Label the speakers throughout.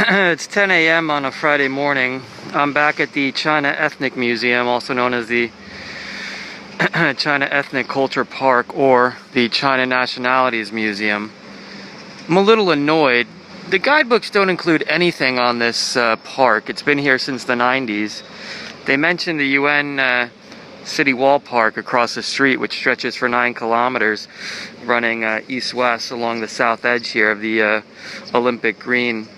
Speaker 1: It's 10 a.m. on a Friday morning. I'm back at the China Ethnic Museum, also known as the China Ethnic Culture Park or the China Nationalities Museum. I'm a little annoyed. The guidebooks don't include anything on this park. It's been here since the 90s. They mentioned the UN City Wall Park across the street, which stretches for 9 kilometers, running east-west along the south edge here of the Olympic Green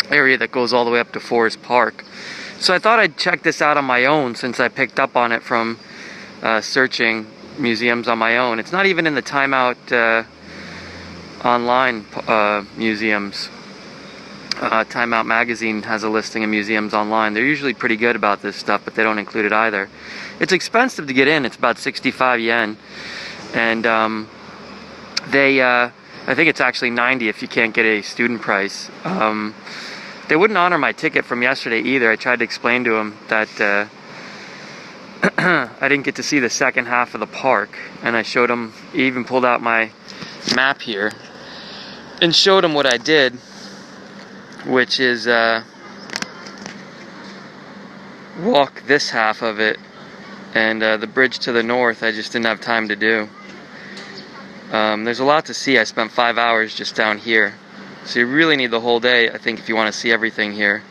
Speaker 1: area that goes all the way up to Forest Park. So I thought I'd check this out on my own, since I picked up on it from searching museums on my own. It's not even in the Time Out online museums. Time Out magazine has a listing of museums online. They're usually pretty good about this stuff, but they don't include it either. It's expensive to get in. It's about 65 yen, and I think it's actually 90 if you can't get a student price. They wouldn't honor my ticket from yesterday either. I tried to explain to them that I didn't get to see the second half of the park, and I showed them, even pulled out my map here and showed them what I did, which is walk this half of it, and the bridge to the north I just didn't have time to do. There's a lot to see. I spent 5 hours just down here, so you really need the whole day, I think, if you want to see everything here.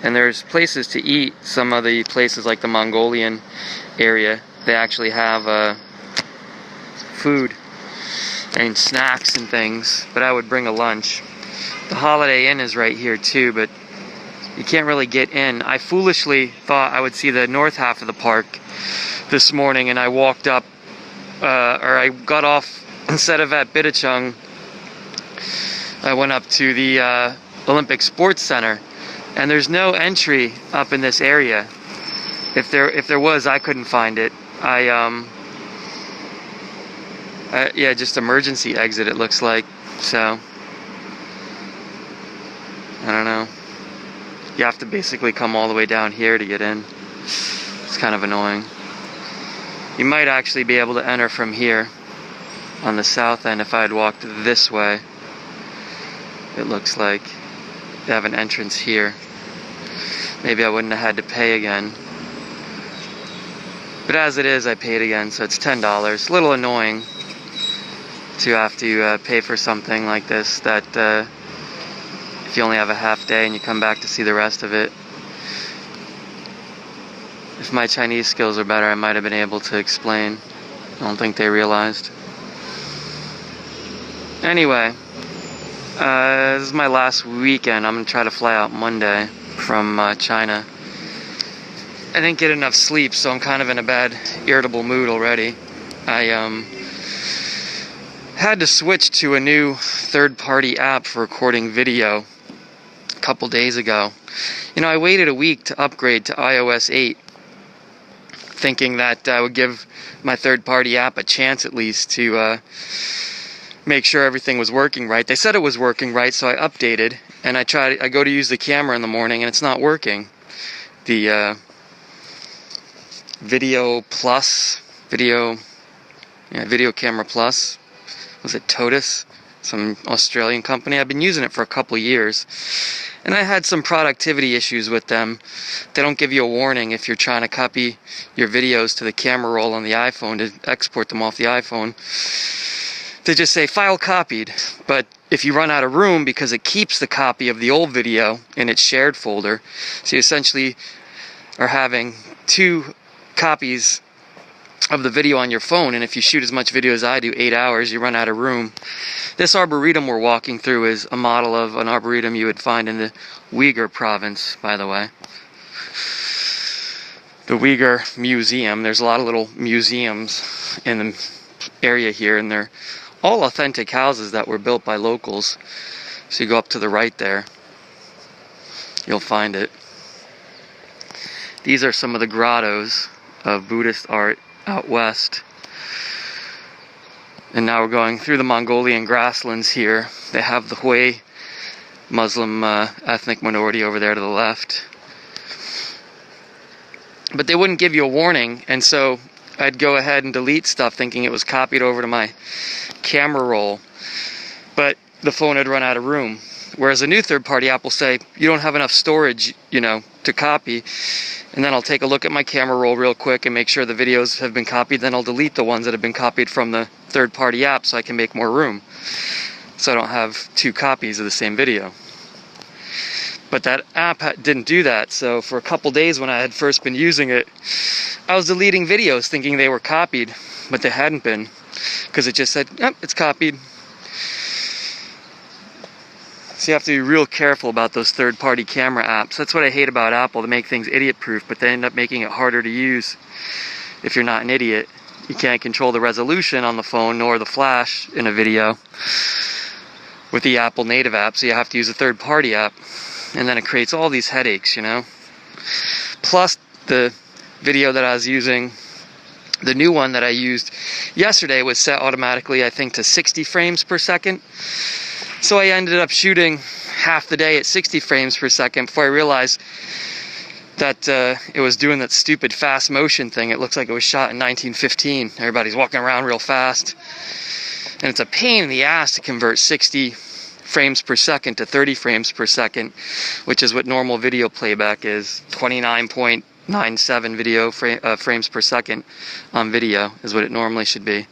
Speaker 1: And there's places to eat. Some of the places, like the Mongolian area, they actually have food and snacks and things, but I would bring a lunch. The Holiday Inn is right here too, but you can't really get in. I foolishly thought I would see the north half of the park this morning, and I walked up, or I got off, instead of at Bidacheng, I went up to the Olympic Sports Center, and there's no entry up in this area. If there was, I couldn't find it. Yeah, just emergency exit it looks like. So I don't know. You have to basically come all the way down here to get in. It's kind of annoying. You might actually be able to enter from here on the south end if I had walked this way. It looks like they have an entrance here. Maybe I wouldn't have had to pay again. But as it is, I paid again, so it's $10. A little annoying to have to pay for something like this, that if you only have a half day and you come back to see the rest of it. If my Chinese skills are better, I might have been able to explain. I don't think they realized. Anyway, this is my last weekend. I'm going to try to fly out Monday from China. I didn't get enough sleep, so I'm kind of in a bad, irritable mood already. I had to switch to a new third-party app for recording video a couple days ago. You know, I waited a week to upgrade to iOS 8, thinking that I would give my third-party app a chance at least to make sure everything was working right. They said it was working right, so I updated, and I go to use the camera in the morning, and it's not working. The Video Camera Plus, was it Totus? Some Australian company. I've been using it for a couple years, and I had some productivity issues with them. They don't give you a warning if you're trying to copy your videos to the camera roll on the iPhone to export them off the iPhone. They just say file copied, but if you run out of room, because it keeps the copy of the old video in its shared folder, so you essentially are having 2 copies of the video on your phone, and if you shoot as much video as I do, 8 hours, you run out of room. This arboretum we're walking through is a model of an arboretum you would find in the Uyghur province, by the way. The Uyghur Museum. There's a lot of little museums in the area here, and they're all authentic houses that were built by locals. So you go up to the right there, you'll find it. These are some of the grottos of Buddhist art out west. And now we're going through the Mongolian grasslands here. They have the Hui Muslim ethnic minority over there to the left. But they wouldn't give you a warning, and so I'd go ahead and delete stuff thinking it was copied over to my camera roll. But the phone had run out of room, Whereas a new third-party app will say, you don't have enough storage, you know, to copy. And then I'll take a look at my camera roll real quick and make sure the videos have been copied. Then I'll delete the ones that have been copied from the third-party app so I can make more room. So I don't have 2 copies of the same video. But that app didn't do that. So for a couple days when I had first been using it, I was deleting videos thinking they were copied, but they hadn't been. Because it just said, yep, it's copied. So you have to be real careful about those third-party camera apps. That's what I hate about Apple. They make things idiot-proof, but they end up making it harder to use if you're not an idiot. You can't control the resolution on the phone nor the flash in a video with the Apple native app, so you have to use a third-party app. And then it creates all these headaches, you know. Plus, the video that I was using, the new one that I used yesterday was set automatically, I think, to 60 frames per second. So I ended up shooting half the day at 60 frames per second before I realized that it was doing that stupid fast motion thing. It looks like it was shot in 1915. Everybody's walking around real fast. And it's a pain in the ass to convert 60 frames per second to 30 frames per second, which is what normal video playback is. 29.97 frames per second on video is what it normally should be.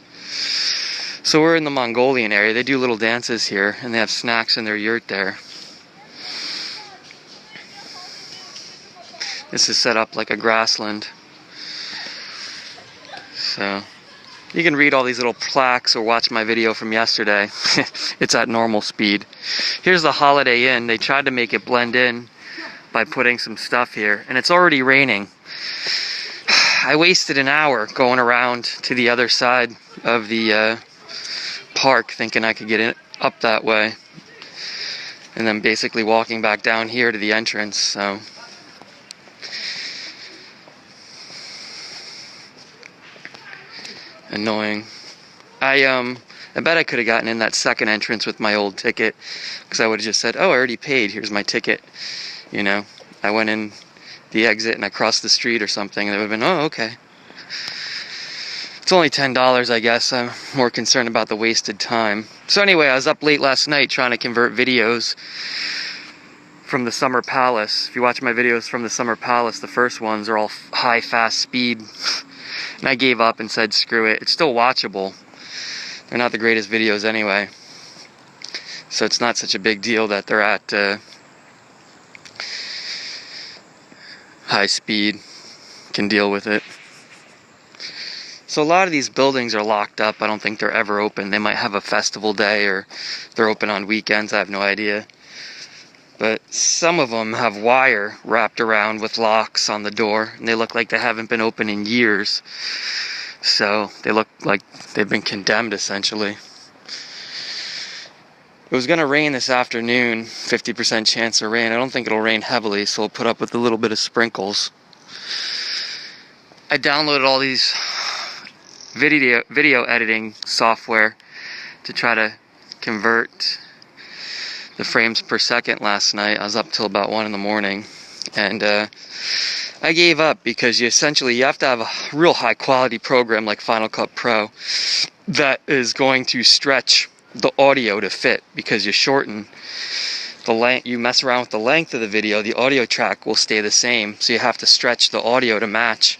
Speaker 1: So we're in the Mongolian area. They do little dances here, and they have snacks in their yurt there. This is set up like a grassland. So you can read all these little plaques or watch my video from yesterday. It's at normal speed. Here's the Holiday Inn. They tried to make it blend in by putting some stuff here, and it's already raining. I wasted an hour going around to the other side of the park thinking I could get in, up that way, and then basically walking back down here to the entrance. So annoying. I bet I could have gotten in that second entrance with my old ticket, because I would have just said, oh, I already paid, here's my ticket. You know, I went in the exit and I crossed the street or something, and they would have been, oh, okay. It's only $10, I guess. I'm more concerned about the wasted time. So anyway, I was up late last night trying to convert videos from the Summer Palace. If you watch my videos from the Summer Palace, the first ones are all high, fast speed. And I gave up and said, screw it. It's still watchable. They're not the greatest videos anyway. So it's not such a big deal that they're at high speed. Can deal with it. So a lot of these buildings are locked up. I don't think they're ever open. They might have a festival day, or they're open on weekends. I have no idea. But some of them have wire wrapped around with locks on the door, and they look like they haven't been open in years. So they look like they've been condemned, essentially. It was going to rain this afternoon, 50% chance of rain. I don't think it'll rain heavily, so we'll put up with a little bit of sprinkles. I downloaded all these video editing software to try to convert the frames per second last night. I was up till about 1 in the morning, and I gave up because you have to have a real high quality program like Final Cut Pro that is going to stretch the audio to fit, because you shorten the length, you mess around with the length of the video, the audio track will stay the same, so you have to stretch the audio to match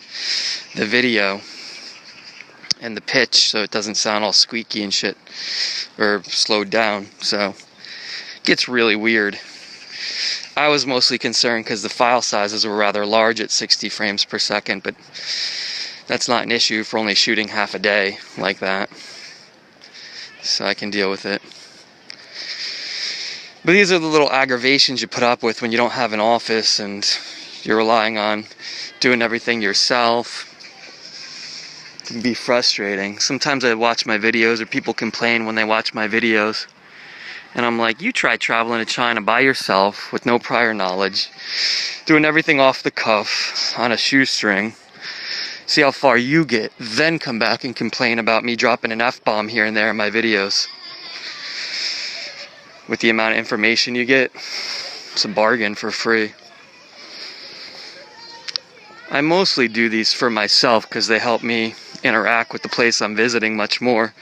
Speaker 1: the video and the pitch so it doesn't sound all squeaky and shit, or slowed down. So it gets really weird. I was mostly concerned because the file sizes were rather large at 60 frames per second, but that's not an issue for only shooting half a day like that, so I can deal with it. But these are the little aggravations you put up with when you don't have an office and you're relying on doing everything yourself. It can be frustrating. Sometimes I watch my videos, or people complain when they watch my videos, and I'm like, you try traveling to China by yourself with no prior knowledge, doing everything off the cuff on a shoestring, see how far you get, then come back and complain about me dropping an F-bomb here and there in my videos. With the amount of information you get, it's a bargain for free. I mostly do these for myself because they help me interact with the place I'm visiting much more.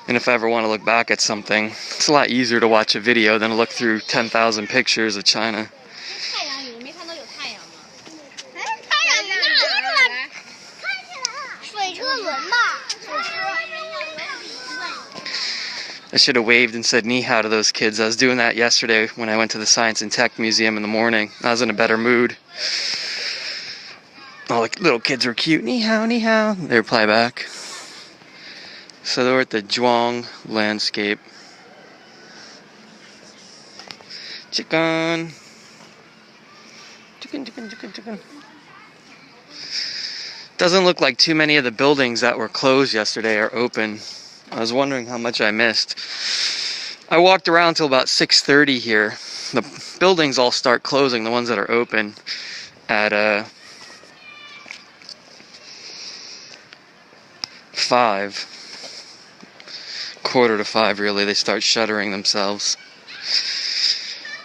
Speaker 1: And if I ever want to look back at something, it's a lot easier to watch a video than to look through 10,000 pictures of China. I should have waved and said ni hao to those kids. I was doing that yesterday when I went to the Science and Tech Museum in the morning. I was in a better mood. All the little kids were cute. Ni hao, ni hao. They reply back. So we're at the Zhuang landscape. Chicken. Chicken, chicken, chicken, chicken. Doesn't look like too many of the buildings that were closed yesterday are open. I was wondering how much I missed. I walked around till about 6:30 here. The buildings all start closing, the ones that are open, at 5. 4:45 really, they start shuttering themselves.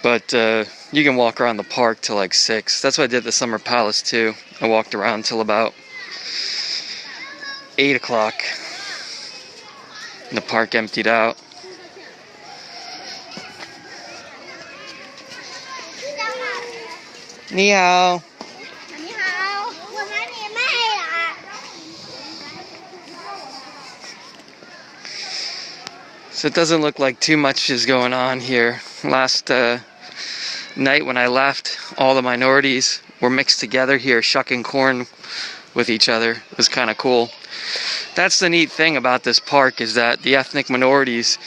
Speaker 1: But you can walk around the park till like 6. That's what I did at the Summer Palace too. I walked around till about 8 o'clock. And the park emptied out. Ni hao. So it doesn't look like too much is going on here. Last night when I left, all the minorities were mixed together here, shucking corn with each other. It was kind of cool. That's the neat thing about this park, is that the ethnic minorities,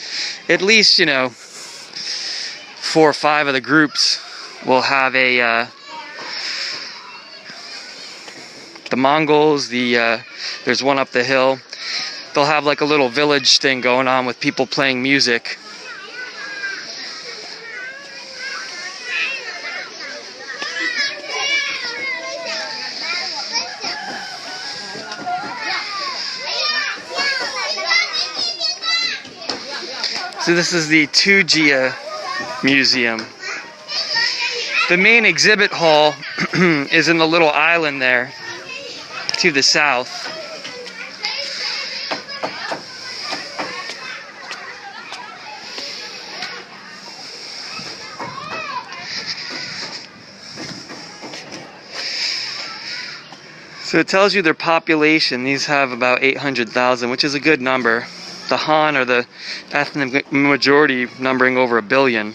Speaker 1: at least, 4 or 5 of the groups will have the Mongols, there's one up the hill. They'll have like a little village thing going on with people playing music. So this is the Tujia Museum. The main exhibit hall is in the little island there to the south. So it tells you their population. These have about 800,000, which is a good number. The Han are the ethnic majority, numbering over 1 billion.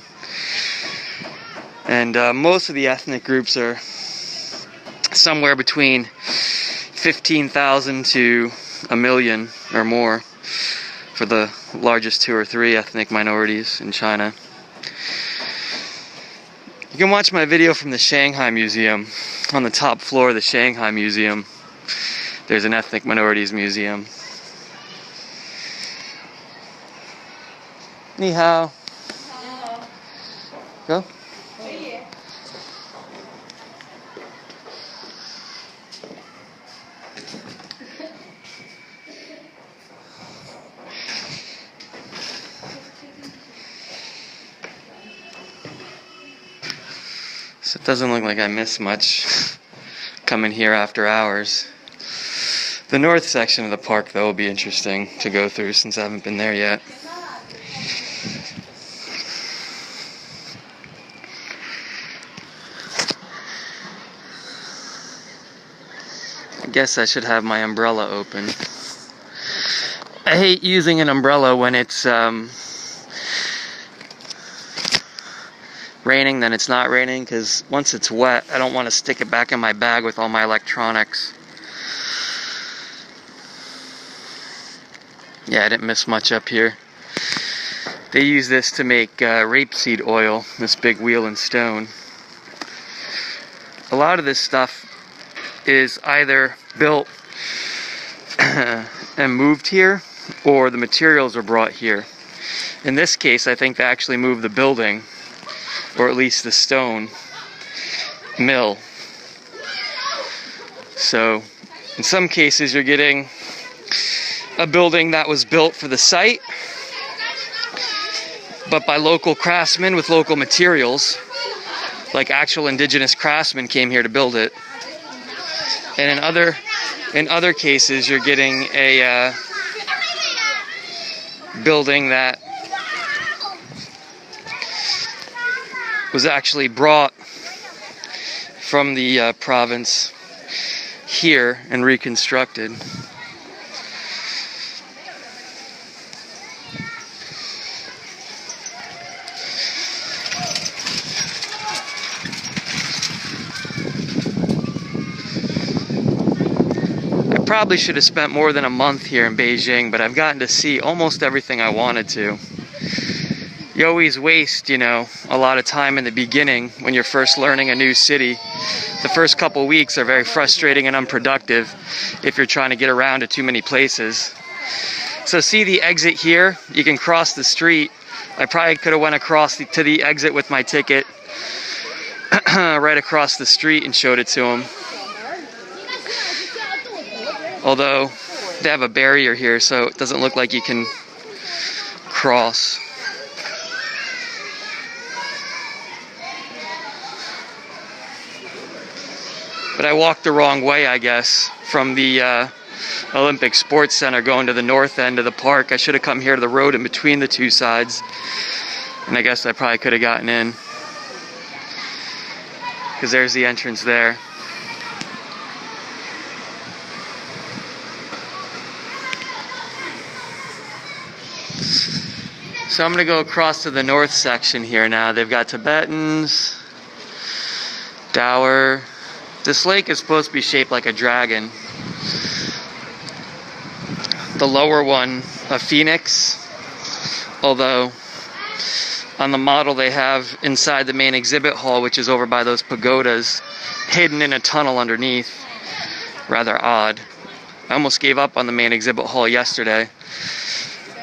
Speaker 1: And most of the ethnic groups are somewhere between 15,000 to 1 million or more for the largest 2 or 3 ethnic minorities in China. You can watch my video from the Shanghai Museum. On the top floor of the Shanghai Museum, there's an ethnic minorities museum. Ni hao. Go. So it doesn't look like I missed much coming here after hours. The north section of the park, though, will be interesting to go through since I haven't been there yet. I guess I should have my umbrella open. I hate using an umbrella when it's raining, then it's not raining, because once it's wet, I don't want to stick it back in my bag with all my electronics. Yeah, I didn't miss much up here. They use this to make rapeseed oil, this big wheel and stone. A lot of this stuff is either built and moved here, or the materials are brought here. In this case, I think they actually moved the building, or at least the stone mill. So, in some cases, you're getting a building that was built for the site, but by local craftsmen with local materials, like actual indigenous craftsmen came here to build it. And in other cases, you're getting a building that was actually brought from the province here and reconstructed. I probably should have spent more than a month here in Beijing, but I've gotten to see almost everything I wanted to. You always waste, a lot of time in the beginning when you're first learning a new city. The first couple weeks are very frustrating and unproductive if you're trying to get around to too many places. So see the exit here? You can cross the street. I probably could have went across to the exit with my ticket right across the street and showed it to him. Although they have a barrier here, so it doesn't look like you can cross. But I walked the wrong way, I guess, from the Olympic Sports Center going to the north end of the park. I should have come here to the road in between the two sides. And I guess I probably could have gotten in. Because there's the entrance there. So I'm going to go across to the north section here now. They've got Tibetans, Dower. This lake is supposed to be shaped like a dragon. The lower one, a phoenix. Although, on the model they have inside the main exhibit hall, which is over by those pagodas, hidden in a tunnel underneath. Rather odd. I almost gave up on the main exhibit hall yesterday.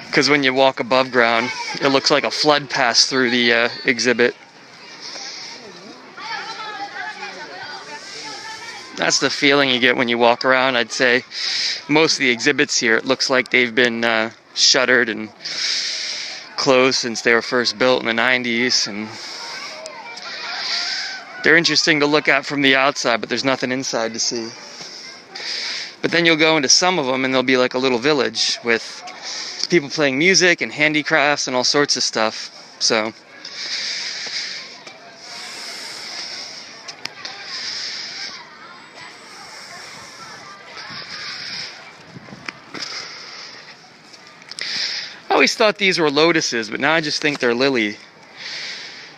Speaker 1: Because when you walk above ground, it looks like a flood passed through the exhibit. That's the feeling you get when you walk around. I'd say most of the exhibits here, it looks like they've been shuttered and closed since they were first built in the 90s. And they're interesting to look at from the outside, but there's nothing inside to see. But then you'll go into some of them and there'll be like a little village with people playing music and handicrafts and all sorts of stuff. So I always thought these were lotuses, but now I just think they're lily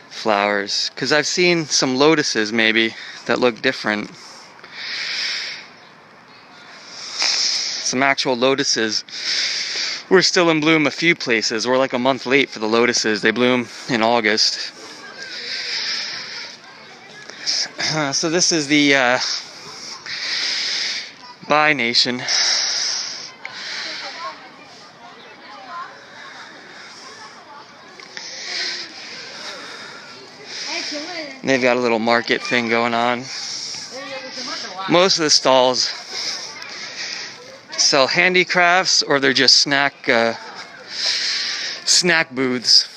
Speaker 1: flowers. Because I've seen some lotuses maybe that look different. Some actual lotuses were still in bloom a few places. We're like a month late for the lotuses. They bloom in August. So this is the Bai Nation. They've got a little market thing going on. Most of the stalls sell handicrafts, or they're just snack booths.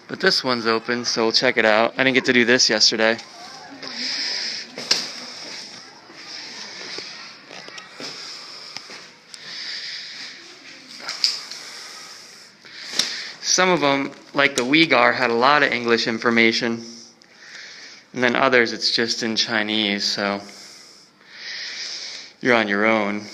Speaker 1: But this one's open, so we'll check it out. I didn't get to do this yesterday. Some of them, like the Uyghur, had a lot of English information. And then others, it's just in Chinese, so you're on your own.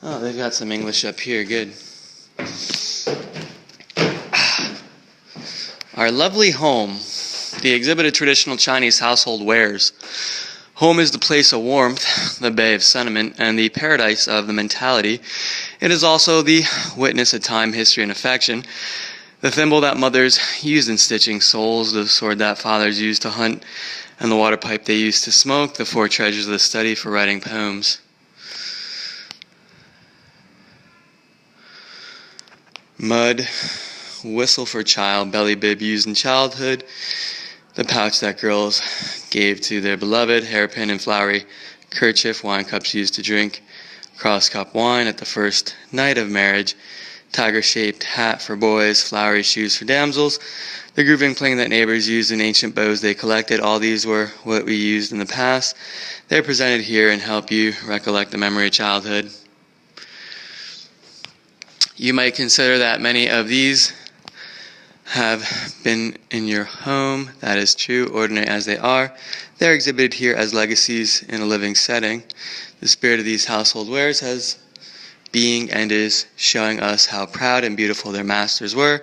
Speaker 1: Oh, they've got some English up here, good. Our lovely home. The exhibit of traditional Chinese household wares. Home is the place of warmth, the bay of sentiment, and the paradise of the mentality. It is also the witness of time, history, and affection. The thimble that mothers used in stitching souls, the sword that fathers used to hunt, and the water pipe they used to smoke, the four treasures of the study for writing poems. Mud, whistle for child, belly bib used in childhood, the pouch that girls gave to their beloved, hairpin and flowery kerchief, wine cups used to drink, cross-cup wine at the first night of marriage, tiger-shaped hat for boys, flowery shoes for damsels, The grooving playing that neighbors used in ancient bows they collected, all these were what we used in the past. They're presented here and help you recollect the memory of childhood. You might consider that many of these have been in your home. That is true, ordinary as they are. They're exhibited here as legacies in a living setting. The spirit of these household wares has being and is showing us how proud and beautiful their masters were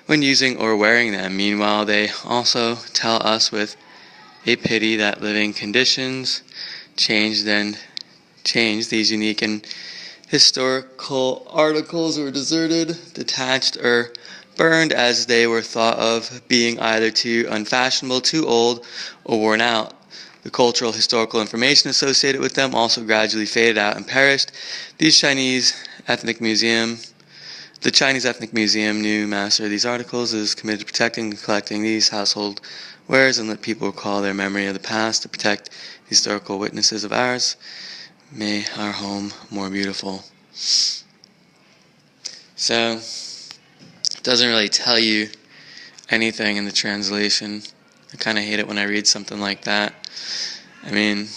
Speaker 1: when using or wearing them. Meanwhile, they also tell us with a pity that living conditions change. These unique and historical articles were deserted, detached, or burned as they were thought of being either too unfashionable, too old, or worn out. The cultural historical information associated with them also gradually faded out and perished. The Chinese Ethnic Museum, new master of these articles, is committed to protecting and collecting these household wares and let people recall their memory of the past to protect historical witnesses of ours. May our home more beautiful. So, it doesn't really tell you anything in the translation. I kind of hate it when I read something like that. I mean,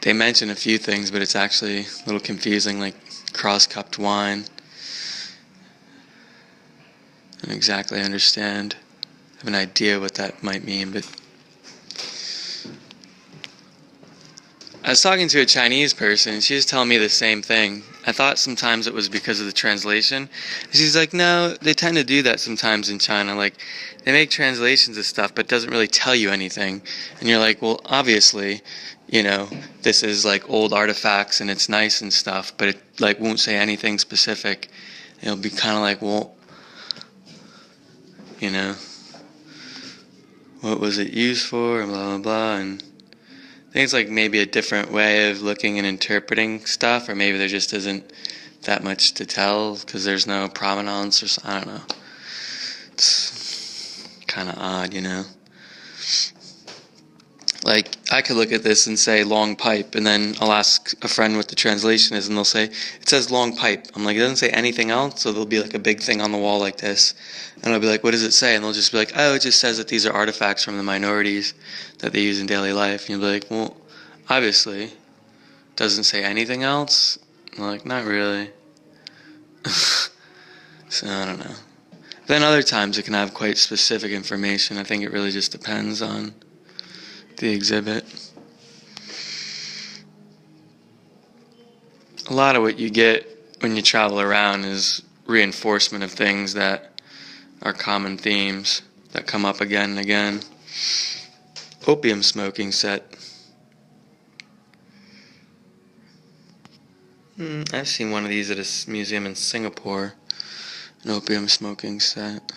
Speaker 1: they mention a few things, but it's actually a little confusing, like cross-cupped wine. I don't exactly understand. I have an idea what that might mean, but I was talking to a Chinese person, and she was telling me the same thing. I thought sometimes it was because of the translation. She's like, no, they tend to do that sometimes in China. Like, they make translations of stuff, but it doesn't really tell you anything. And you're like, well, obviously, this is like old artifacts, and it's nice and stuff, but it like won't say anything specific. It'll be kind of like, well, what was it used for, and blah, blah, blah, and I think it's like maybe a different way of looking and interpreting stuff, or maybe there just isn't that much to tell because there's no provenance or something. I don't know. It's kind of odd, Like, I could look at this and say long pipe, and then I'll ask a friend what the translation is, and they'll say, it says long pipe. I'm like, it doesn't say anything else, so there'll be like a big thing on the wall like this. And I'll be like, what does it say? And they'll just be like, oh, it just says that these are artifacts from the minorities that they use in daily life. And you'll be like, well, obviously, it doesn't say anything else. I'm like, not really. So, I don't know. Then other times it can have quite specific information. I think it really just depends on the exhibit. A lot of what you get when you travel around is reinforcement of things that are common themes that come up again and again. Opium smoking set. I've seen one of these at a museum in Singapore. An opium smoking set.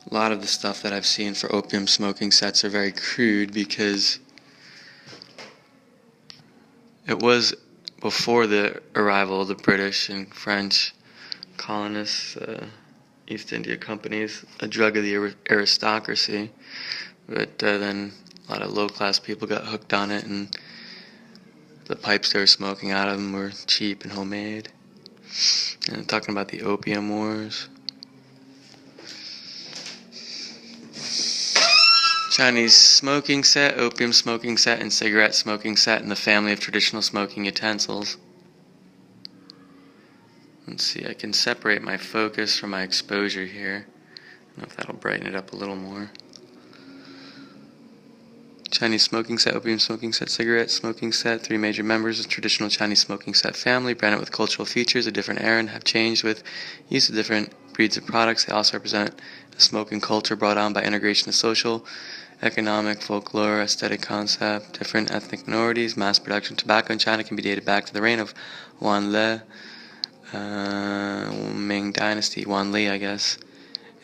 Speaker 1: A lot of the stuff that I've seen for opium smoking sets are very crude because it was before the arrival of the British and French colonists, East India companies, a drug of the aristocracy. But then a lot of low-class people got hooked on it, and the pipes they were smoking out of them were cheap and homemade. And I'm talking about the opium wars. Chinese smoking set, opium smoking set, and cigarette smoking set in the family of traditional smoking utensils. Let's see, I can separate my focus from my exposure here. I don't know if that'll brighten it up a little more. Chinese smoking set, opium smoking set, cigarette smoking set. Three major members of the traditional Chinese smoking set family, branded with cultural features of different era, and have changed with use of different breeds of products. They also represent a smoking culture brought on by integration of social, economic, folklore, aesthetic concept, different ethnic minorities. Mass production of tobacco in China can be dated back to the reign of Wan Le, Ming Dynasty, Wan Li, I guess.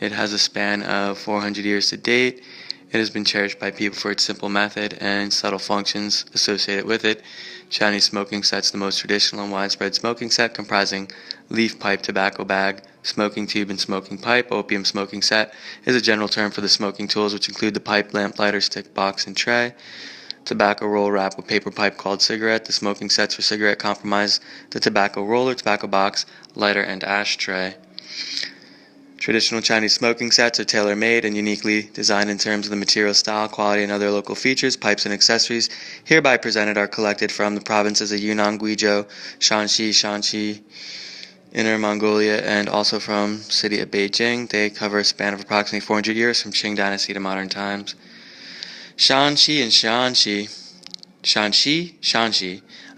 Speaker 1: It has a span of 400 years to date. It has been cherished by people for its simple method and subtle functions associated with it. Chinese smoking set's the most traditional and widespread smoking set, comprising leaf pipe, tobacco bag, smoking tube, and smoking pipe. Opium smoking set is a general term for the smoking tools, which include the pipe, lamp, lighter, stick, box, and tray. Tobacco roll wrap with paper pipe called cigarette. The smoking sets for cigarette comprise the tobacco roller, tobacco box, lighter, and ashtray. Traditional Chinese smoking sets are tailor-made and uniquely designed in terms of the material, style, quality, and other local features. Pipes and accessories hereby presented are collected from the provinces of Yunnan, Guizhou, Shanxi, Inner Mongolia, and also from city of Beijing. They cover a span of approximately 400 years from Qing Dynasty to modern times. Shanxi and Shanxi.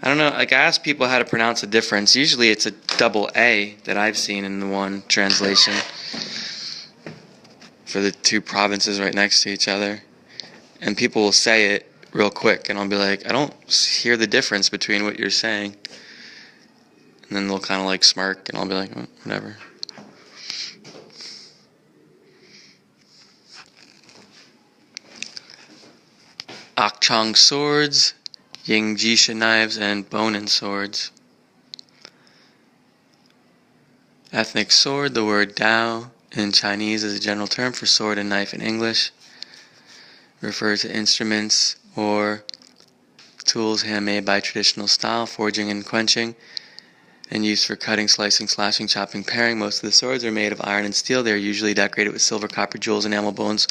Speaker 1: I don't know, like I asked people how to pronounce the difference. Usually it's a double A that I've seen in the one translation for the two provinces right next to each other. And people will say it real quick, and I'll be like, I don't hear the difference between what you're saying. And then they'll kind of like smirk, and I'll be like, oh, whatever. Akchang swords, Yingjisha knives, and bonin swords. Ethnic sword, the word Dao in Chinese is a general term for sword and knife in English. Refers to instruments or tools handmade by traditional style, forging and quenching, and used for cutting, slicing, slashing, chopping, paring. Most of the swords are made of iron and steel. They are usually decorated with silver, copper, jewels, enamel, bones,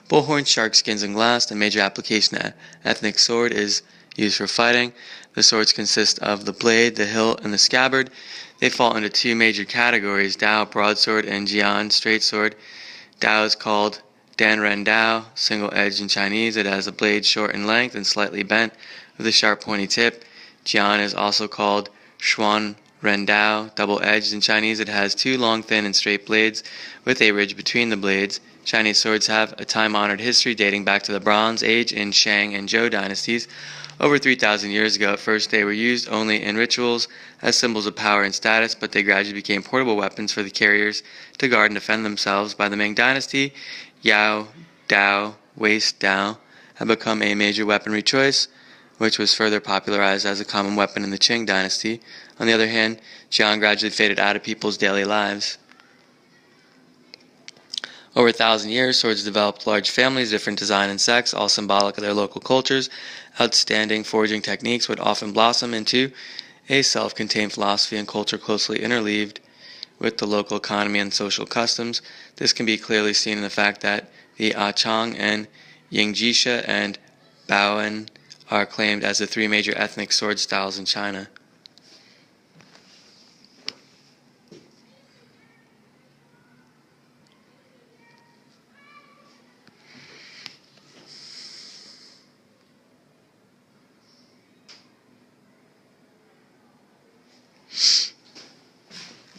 Speaker 1: bullhorns, shark skins, and glass. The major application of ethnic sword is used for fighting. The swords consist of the blade, the hilt, and the scabbard. They fall into two major categories: Dao, broadsword, and Jian, straight sword. Dao is called Dan Ren Dao, single-edged in Chinese. It has a blade short in length and slightly bent with a sharp pointy tip. Jian is also called Xuan Ren Dao, double-edged in Chinese. It has two long, thin, and straight blades with a ridge between the blades. Chinese swords have a time-honored history dating back to the Bronze Age in Shang and Zhou dynasties. Over 3,000 years ago, at first they were used only in rituals as symbols of power and status, but they gradually became portable weapons for the carriers to guard and defend themselves. By the Ming Dynasty, Yao, Dao, waist Dao had become a major weaponry choice, which was further popularized as a common weapon in the Qing Dynasty. On the other hand, Jian gradually faded out of people's daily lives. Over 1,000 years, swords developed large families, different design and sex, all symbolic of their local cultures. Outstanding forging techniques would often blossom into a self-contained philosophy and culture closely interleaved with the local economy and social customs. This can be clearly seen in the fact that the Achang and Yingjisha and Baoan are claimed as the three major ethnic sword styles in China.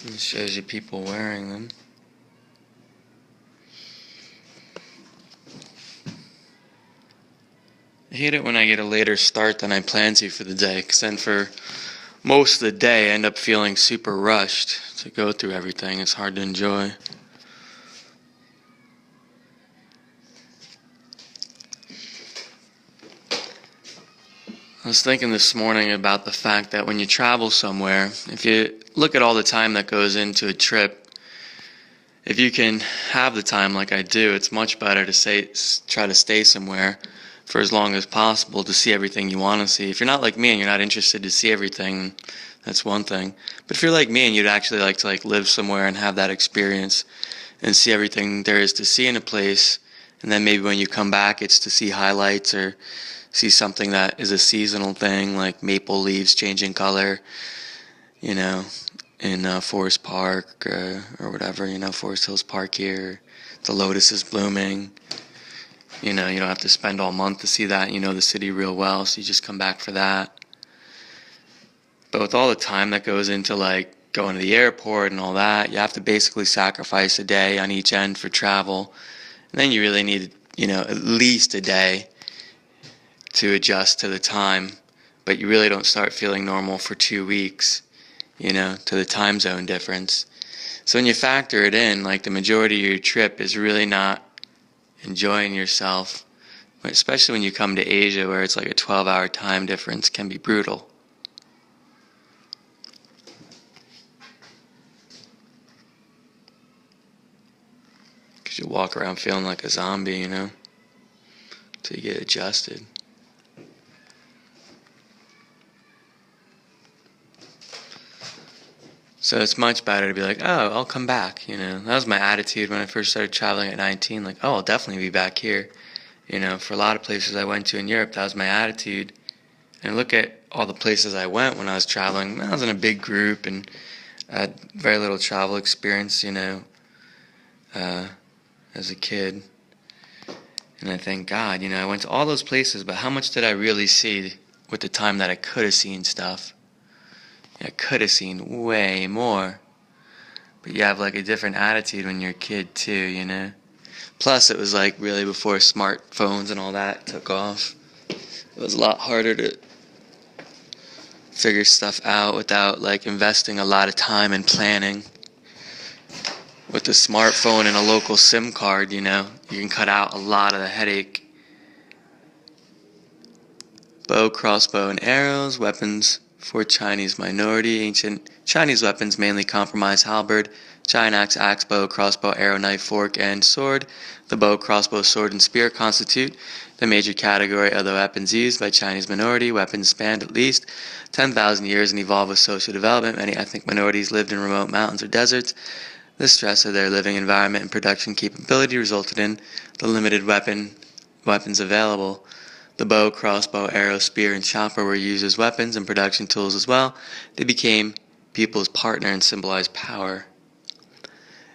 Speaker 1: It shows you people wearing them. I hate it when I get a later start than I plan to for the day, because then for most of the day I end up feeling super rushed to go through everything. It's hard to enjoy. I was thinking this morning about the fact that when you travel somewhere, if you look at all the time that goes into a trip, if you can have the time like I do, it's much better to try to stay somewhere for as long as possible to see everything you want to see. If you're not like me and you're not interested to see everything, that's one thing. But if you're like me and you'd actually like to live somewhere and have that experience and see everything there is to see in a place, and then maybe when you come back it's to see highlights or see something that is a seasonal thing, like maple leaves changing color, in Forest Park or whatever, Forest Hills Park here, the lotus is blooming. You don't have to spend all month to see that. You know the city real well, so you just come back for that. But with all the time that goes into going to the airport and all that, you have to basically sacrifice a day on each end for travel. And then you really need, at least a day to adjust to the time. But you really don't start feeling normal for 2 weeks, to the time zone difference. So when you factor it in, the majority of your trip is really not enjoying yourself, especially when you come to Asia where it's a 12-hour time difference, can be brutal. Because you walk around feeling like a zombie, until you get adjusted. So it's much better to be like, oh, I'll come back, you know. That was my attitude when I first started traveling at 19, like, oh, I'll definitely be back here. You know, for a lot of places I went to in Europe, that was my attitude. And look at all the places I went when I was traveling. I was in a big group and I had very little travel experience, you know, as a kid. And I thank God, you know, I went to all those places, but how much did I really see with the time that I could have seen stuff? I could have seen way more. But you have like a different attitude when you're a kid too, you know? Plus it was like really before smartphones and all that took off. It was a lot harder to figure stuff out without like investing a lot of time and planning. With the smartphone and a local SIM card, you know, you can cut out a lot of the headache. Bow, crossbow, and arrows, weapons for Chinese minority. Ancient Chinese weapons mainly comprise halberd, giant axe, bow, crossbow, arrow, knife, fork, and sword. The bow, crossbow, sword, and spear constitute the major category of the weapons used by Chinese minority. Weapons spanned at least 10,000 years and evolved with social development. Many ethnic minorities lived in remote mountains or deserts. The stress of their living environment and production capability resulted in the limited weapons available. The bow, crossbow, arrow, spear, and chopper were used as weapons and production tools as well. They became people's partner and symbolized power.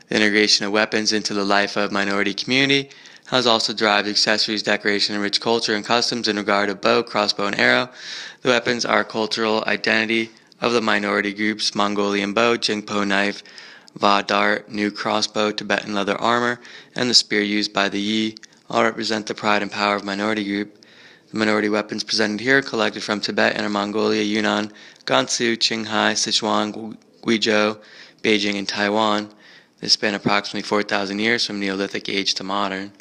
Speaker 1: The integration of weapons into the life of minority community has also derived accessories, decoration, and rich culture and customs in regard to bow, crossbow, and arrow. The weapons are cultural identity of the minority groups: Mongolian bow, Jingpo knife, Va dart, new crossbow, Tibetan leather armor, and the spear used by the Yi all represent the pride and power of minority group. The minority weapons presented here are collected from Tibet, Inner Mongolia, Yunnan, Gansu, Qinghai, Sichuan, Guizhou, Beijing, and Taiwan. They span approximately 4,000 years from Neolithic age to modern.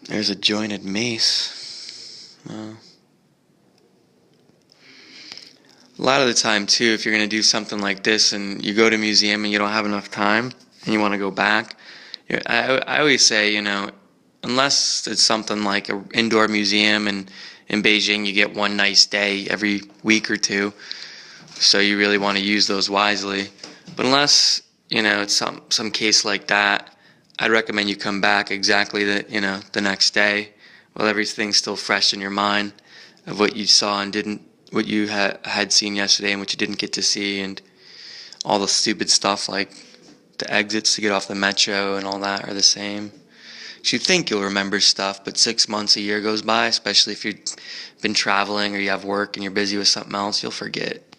Speaker 1: There's a jointed mace. Wow. A lot of the time, too, if you're going to do something like this and you go to a museum and you don't have enough time and you want to go back, I always say, you know, unless it's something like an indoor museum and in Beijing you get one nice day every week or two, so you really want to use those wisely. But unless, you know, it's some case like that, I'd recommend you come back exactly the next day while everything's still fresh in your mind of what you saw and what you had seen yesterday and what you didn't get to see, and all the stupid stuff like the exits to get off the metro and all that are the same. So you think you'll remember stuff, but 6 months, a year goes by, especially if you've been traveling or you have work and you're busy with something else, you'll forget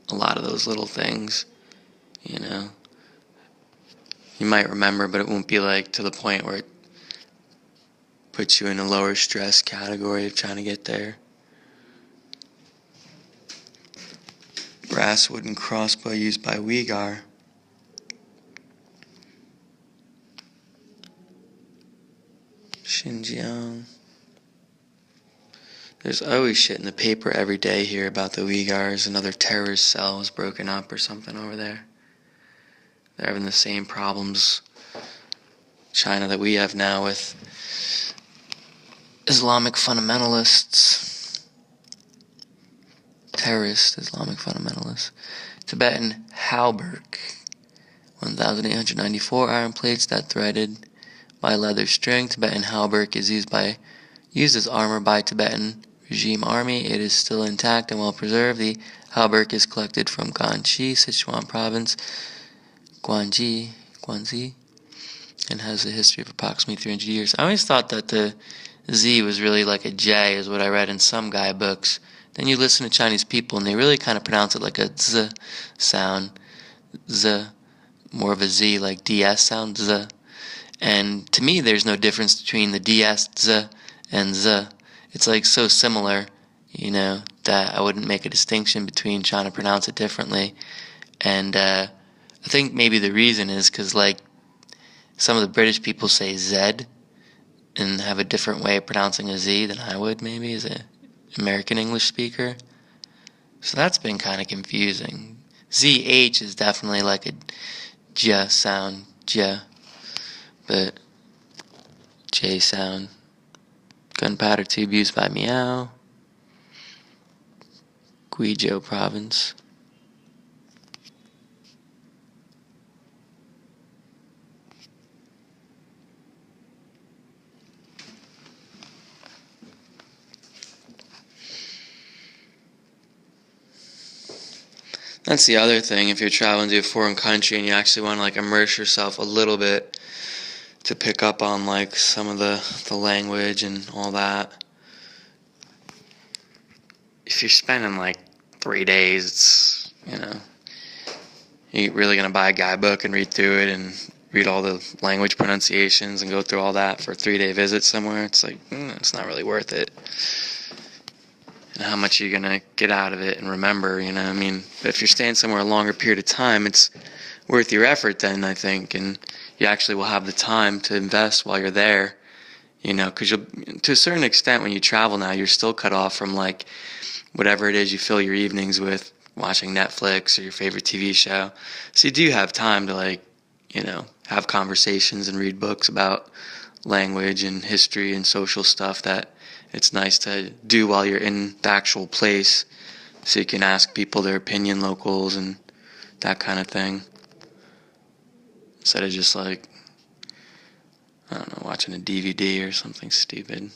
Speaker 1: a lot of those little things, you know. You might remember, but it won't be like to the point where it puts you in a lower stress category of trying to get there. Brass wooden crossbow used by Uyghur. Xinjiang. There's always shit in the paper every day here about the Uyghurs. Another terrorist cell was broken up or something over there. They're having the same problems, China, that we have now with Islamic fundamentalists. Terrorist Islamic fundamentalists. Tibetan halberd. 1,894 iron plates that threaded by leather string. Tibetan halberd is used as armor by Tibetan regime army. It is still intact and well preserved. The halberd is collected from Ganshi, Sichuan province, Guangxi, and has a history of approximately 300 years. I always thought that the Z was really like a J, is what I read in some guidebooks. Then you listen to Chinese people, and they really kind of pronounce it like a Z sound. Z, more of a Z, like DS sound, Z. And to me, there's no difference between the DS, Z, and Z. It's like so similar, you know, that I wouldn't make a distinction between trying to pronounce it differently. And I think maybe the reason is because, like, some of the British people say Z and have a different way of pronouncing a Z than I would, maybe, as an American English speaker. So that's been kind of confusing. ZH is definitely like a J sound, J. But J sound. Gunpowder tube used by Meow. Guizhou province. That's the other thing, if you're traveling to a foreign country and you actually want to like immerse yourself a little bit to pick up on like some of the language and all that. If you're spending like 3 days, it's, you're really going to buy a guidebook and read through it and read all the language pronunciations and go through all that for a 3-day visit somewhere. It's like, it's not really worth it. And how much are you going to get out of it and remember, But if you're staying somewhere a longer period of time, it's worth your effort then, I think. And you actually will have the time to invest while you're there, because to a certain extent when you travel now, you're still cut off from like whatever it is you fill your evenings with, watching Netflix or your favorite TV show. So you do have time to like, have conversations and read books about language and history and social stuff that it's nice to do while you're in the actual place, so you can ask people their opinion, locals, and that kind of thing. Instead of just like, I don't know, watching a DVD or something stupid.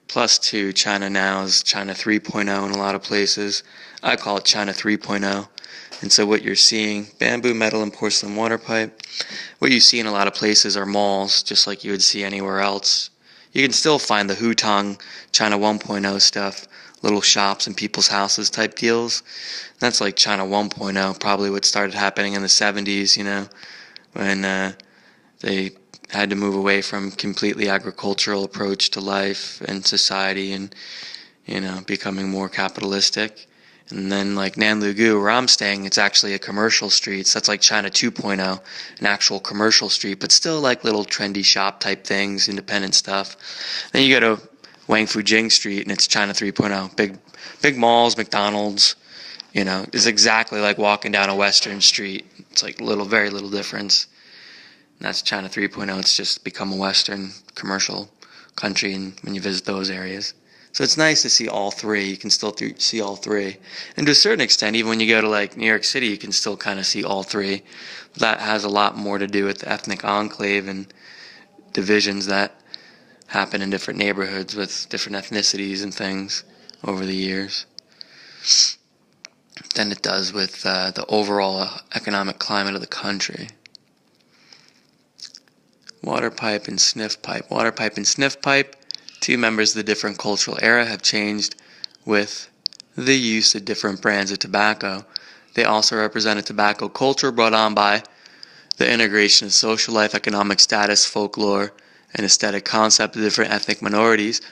Speaker 1: Plus, too, China now is China 3.0 in a lot of places. I call it China 3.0. And so what you're seeing, bamboo, metal, and porcelain water pipe, what you see in a lot of places are malls, just like you would see anywhere else. You can still find the Hutong China 1.0 stuff, little shops and people's houses type deals. That's like China 1.0, probably what started happening in the 70s, when they had to move away from completely agricultural approach to life and society and, becoming more capitalistic. And then like Nanlugu, where I'm staying, it's actually a commercial street. So that's like China 2.0, an actual commercial street, but still like little trendy shop type things, independent stuff. Then you go to Wangfu Jing Street and it's China 3.0. Big malls, McDonald's, it's exactly like walking down a Western street. It's like very little difference. And that's China 3.0. It's just become a Western commercial country and when you visit those areas. So it's nice to see all three. You can still see all three. And to a certain extent, even when you go to like New York City, you can still kind of see all three. That has a lot more to do with the ethnic enclave and divisions that happen in different neighborhoods with different ethnicities and things over the years than it does with the overall economic climate of the country. Water pipe and sniff pipe. Water pipe and sniff pipe. Two members of the different cultural era have changed with the use of different brands of tobacco. They also represent a tobacco culture brought on by the integration of social life, economic status, folklore, and aesthetic concept of different ethnic minorities.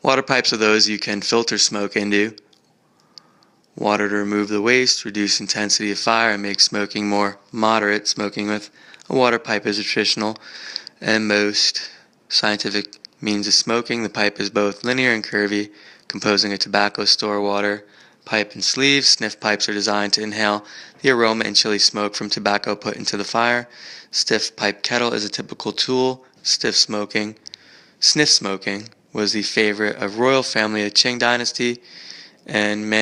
Speaker 1: Water pipes are those you can filter smoke into. Water to remove the waste, reduce intensity of fire, and make smoking more moderate. Smoking with a water pipe is a traditional and most scientific means of smoking. The pipe is both linear and curvy, composing a tobacco store water pipe and sleeve. Sniff pipes are designed to inhale the aroma and chilly smoke from tobacco put into the fire. Stiff pipe kettle is a typical tool. Sniff smoking was the favorite of royal family of Qing dynasty and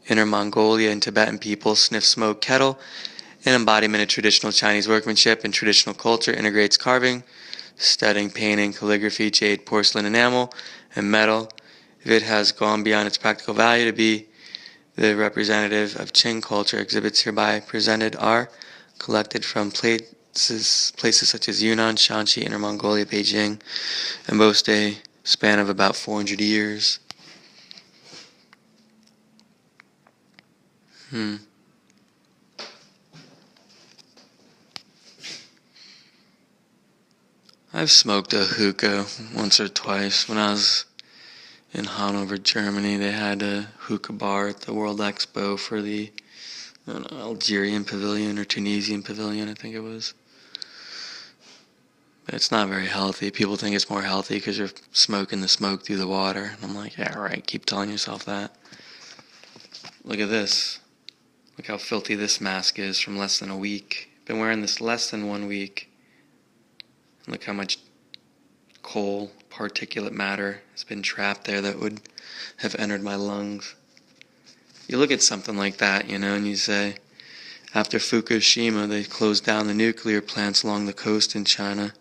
Speaker 1: Inner Mongolia and Tibetan people. Sniff smoke kettle, an embodiment of traditional Chinese workmanship and traditional culture, integrates carving, studying, painting, calligraphy, jade, porcelain, enamel, and metal. If it has gone beyond its practical value to be the representative of Qing culture, exhibits hereby presented are collected from places such as Yunnan, Shanxi, Inner Mongolia, Beijing, and boast a span of about 400 years. I've smoked a hookah once or twice. When I was in Hanover, Germany, they had a hookah bar at the World Expo for the Algerian pavilion or Tunisian pavilion, I think it was. But it's not very healthy. People think it's more healthy because you're smoking the smoke through the water. And I'm like, yeah, right, keep telling yourself that. Look at this. Look how filthy this mask is from less than a week. Been wearing this less than 1 week. Look how much coal, particulate matter has been trapped there that would have entered my lungs. You look at something like that, and you say, after Fukushima, they closed down the nuclear plants along the coast in China,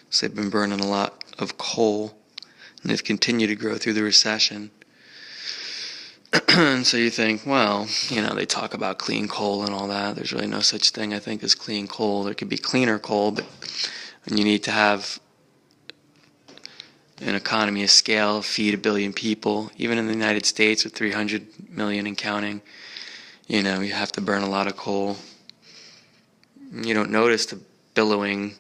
Speaker 1: so they've been burning a lot of coal, and they've continued to grow through the recession. And so you think, well, they talk about clean coal and all that. There's really no such thing, I think, as clean coal. There could be cleaner coal, but you need to have an economy of scale, feed 1 billion people. Even in the United States with 300 million and counting, you have to burn a lot of coal. You don't notice the billowing,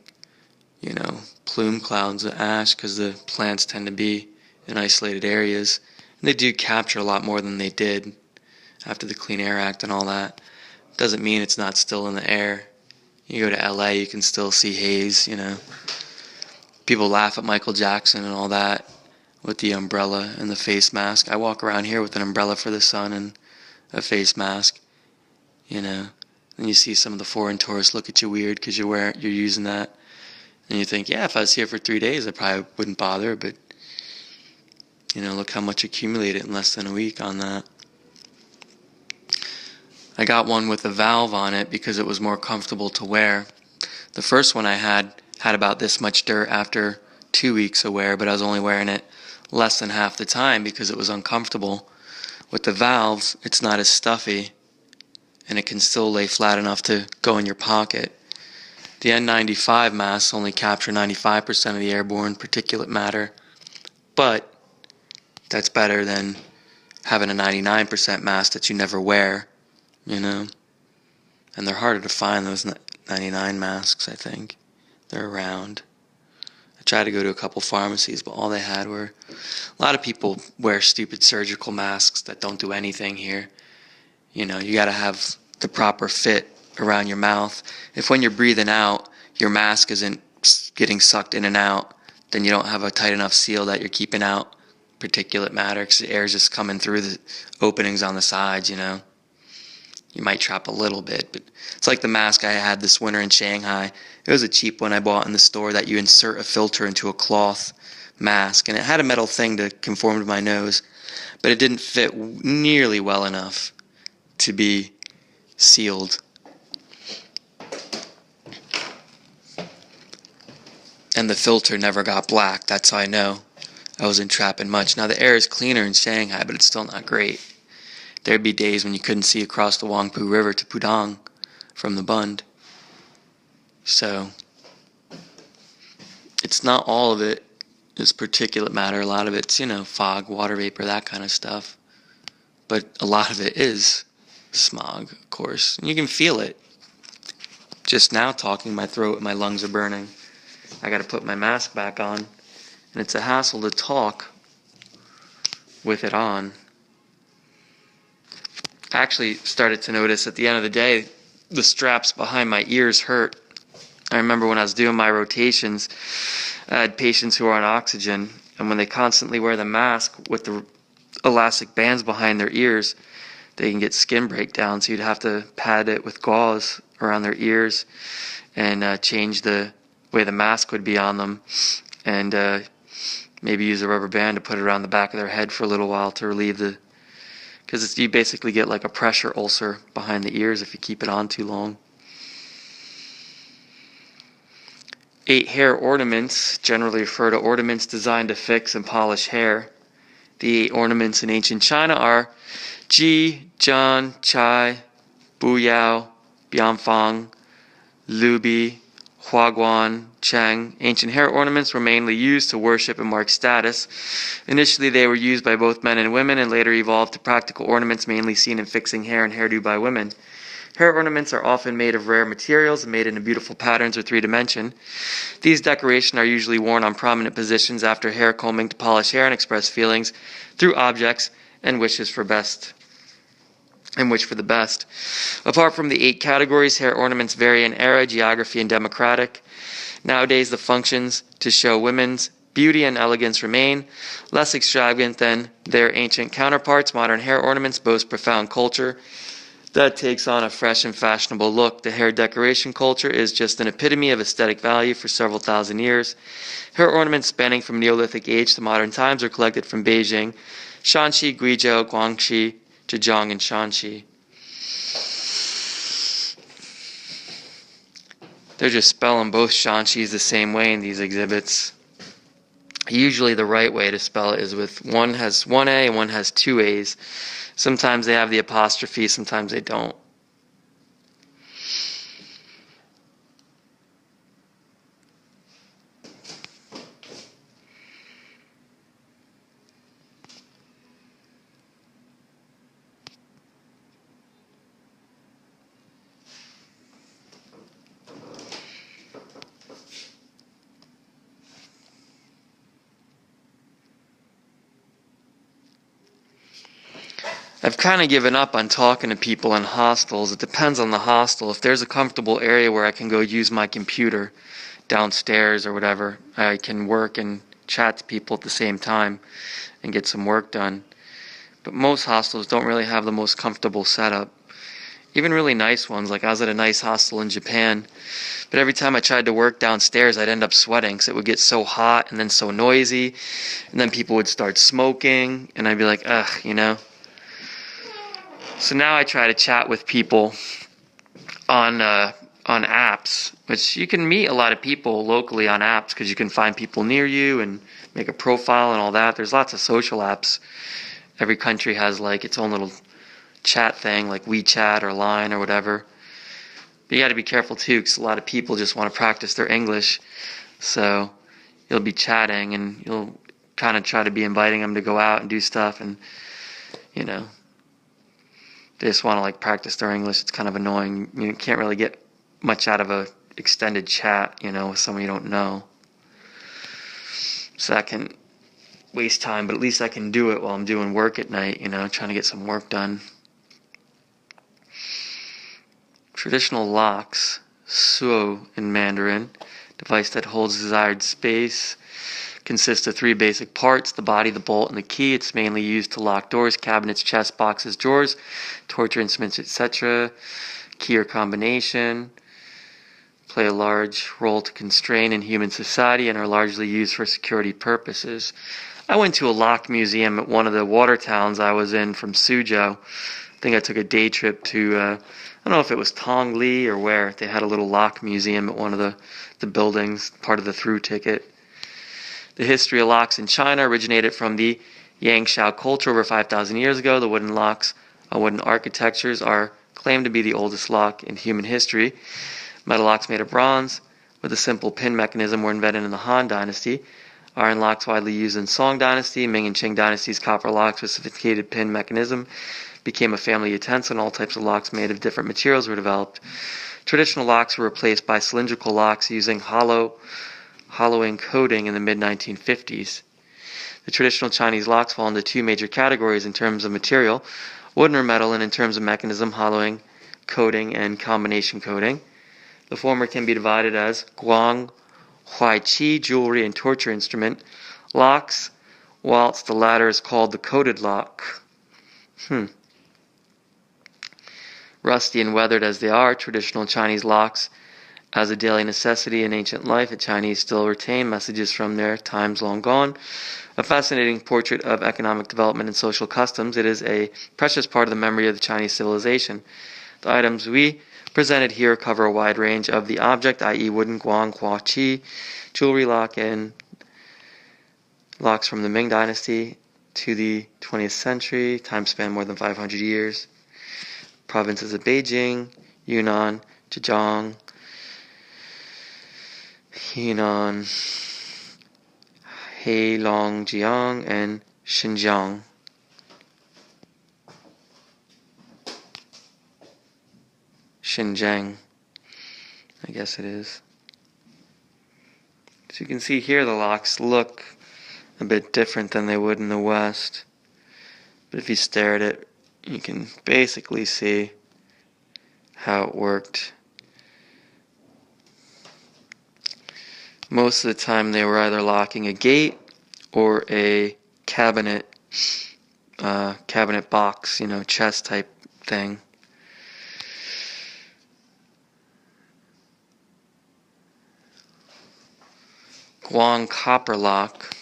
Speaker 1: plume clouds of ash because the plants tend to be in isolated areas. And they do capture a lot more than they did after the Clean Air Act and all that. Doesn't mean it's not still in the air. You go to LA, you can still see haze, People laugh at Michael Jackson and all that with the umbrella and the face mask. I walk around here with an umbrella for the sun and a face mask, And you see some of the foreign tourists look at you weird because you're using that. And you think, yeah, if I was here for 3 days, I probably wouldn't bother. But, look how much accumulated in less than a week on that. I got one with a valve on it because it was more comfortable to wear. The first one I had about this much dirt after 2 weeks of wear, but I was only wearing it less than half the time because it was uncomfortable. With the valves, it's not as stuffy, and it can still lay flat enough to go in your pocket. The N95 masks only capture 95% of the airborne particulate matter, but that's better than having a 99% mask that you never wear, And they're harder to find, those 99 masks, I think. They're around. I tried to go to a couple pharmacies, but all they had were... A lot of people wear stupid surgical masks that don't do anything here. You got to have the proper fit around your mouth. If when you're breathing out, your mask isn't getting sucked in and out, then you don't have a tight enough seal that you're keeping out particulate matter because the air's just coming through the openings on the sides, You might trap a little bit, but it's like the mask I had this winter in Shanghai. It was a cheap one I bought in the store that you insert a filter into a cloth mask, and it had a metal thing to conform to my nose, but it didn't fit nearly well enough to be sealed. And the filter never got black, that's how I know I wasn't trapping much. Now the air is cleaner in Shanghai, but it's still not great. There'd be days when you couldn't see across the Huangpu River to Pudong from the Bund. So, it's not all of it is particulate matter. A lot of it's, fog, water vapor, that kind of stuff. But a lot of it is smog, of course. And you can feel it. Just now talking, my throat and my lungs are burning. I got to put my mask back on. And it's a hassle to talk with it on. I actually started to notice at the end of the day, the straps behind my ears hurt. I remember when I was doing my rotations, I had patients who are on oxygen, and when they constantly wear the mask with the elastic bands behind their ears, they can get skin breakdown, so you'd have to pad it with gauze around their ears and change the way the mask would be on them, and maybe use a rubber band to put it around the back of their head for a little while to relieve the... Because you basically get like a pressure ulcer behind the ears if you keep it on too long. 8 hair ornaments generally refer to ornaments designed to fix and polish hair. The 8 ornaments in ancient China are Ji, Zhan, Chai, Buyao, Bianfang, Lubi, Huaguan, Cheng. Ancient hair ornaments were mainly used to worship and mark status. Initially, they were used by both men and women, and later evolved to practical ornaments mainly seen in fixing hair and hairdo by women. Hair ornaments are often made of rare materials and made into beautiful patterns or 3-dimension. These decorations are usually worn on prominent positions after hair combing to polish hair and express feelings through objects and wishes for best. And wish for the best. Apart from the 8 categories, hair ornaments vary in era, geography, and demographic. Nowadays, the functions to show women's beauty and elegance remain. Less extravagant than their ancient counterparts, modern hair ornaments boast profound culture. that takes on a fresh and fashionable look. The hair decoration culture is just an epitome of aesthetic value for several thousand years. Hair ornaments spanning from Neolithic age to modern times are collected from Beijing, Shanxi, Guizhou, Guangxi, Zhejiang, and Shanxi. They're just spelling both Shanxis the same way in these exhibits. Usually the right way to spell it is with one has one A and one has two A's. Sometimes they have the apostrophe, sometimes they don't. I've kind of given up on talking to people in hostels. It depends on the hostel. If there's a comfortable area where I can go use my computer downstairs or whatever, I can work and chat to people at the same time and get some work done. But most hostels don't really have the most comfortable setup. Even really nice ones, like I was at a nice hostel in Japan, but every time I tried to work downstairs, I'd end up sweating because it would get so hot and then so noisy, and then people would start smoking, and I'd be like, ugh, you know. So now I try to chat with people on apps, which you can meet a lot of people locally on apps because you can find people near you and make a profile and all that. There's lots of social apps. Every country has like its own little chat thing, like WeChat or Line or whatever. But you got to be careful too, because a lot of people just want to practice their English. So you'll be chatting and you'll kind of try to be inviting them to go out and do stuff, and you know, they just want to like practice their English. It's kind of annoying. You can't really get much out of a extended chat, you know, with someone you don't know. So that can waste time, but at least I can do it while I'm doing work at night, you know, trying to get some work done. Traditional locks, suo in Mandarin, device that holds desired space, consists of three basic parts: the body, the bolt, and the key. It's mainly used to lock doors, cabinets, chests, boxes, drawers, torture instruments, etc. Key or combination play a large role to constrain in human society and are largely used for security purposes. I went to a lock museum at one of the water towns I was in from Suzhou. I think I took a day trip to, I don't know if it was Tongli or where. They had a little lock museum at one of the buildings, part of the through ticket. The history of locks in China originated from the Yangshao culture over 5,000 years ago. The wooden locks on wooden architectures are claimed to be the oldest lock in human history. Metal locks made of bronze with a simple pin mechanism were invented in the Han Dynasty. Iron locks widely used in Song Dynasty. Ming and Qing Dynasties, copper locks with sophisticated pin mechanism became a family utensil, and all types of locks made of different materials were developed. Traditional locks were replaced by cylindrical locks using hollowing coating in the mid-1950s. The traditional Chinese locks fall into two major categories in terms of material: wooden or metal, and in terms of mechanism, hollowing coating and combination coating. The former can be divided as guang, huai qi, jewelry and torture instrument locks, whilst the latter is called the coated lock. Rusty and weathered as they are, traditional Chinese locks, as a daily necessity in ancient life, the Chinese still retain messages from their times long gone. A fascinating portrait of economic development and social customs, it is a precious part of the memory of the Chinese civilization. The items we presented here cover a wide range of the object, i.e. wooden guang, hua qi, jewelry lock, and locks from the Ming Dynasty to the 20th century, time span more than 500 years. Provinces of Beijing, Yunnan, Zhejiang, Henan, Heilongjiang, and Xinjiang. Xinjiang, I guess it is. So you can see here the locks look a bit different than they would in the West. But if you stare at it, you can basically see how it worked. Most of the time they were either locking a gate or a cabinet box, chest type thing. Guang copper lock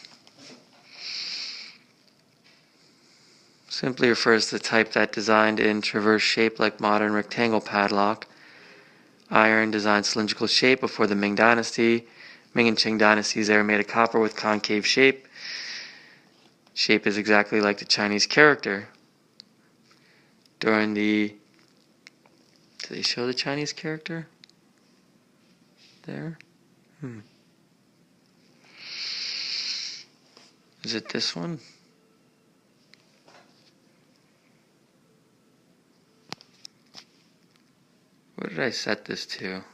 Speaker 1: simply refers to the type that designed in traverse shape like modern rectangle padlock. Iron designed cylindrical shape before the Ming Dynasty. Ming and Qing dynasties, they were made of copper with concave shape. Shape is exactly like the Chinese character. During the... Do they show the Chinese character? There? Is it this one? What did I set this to?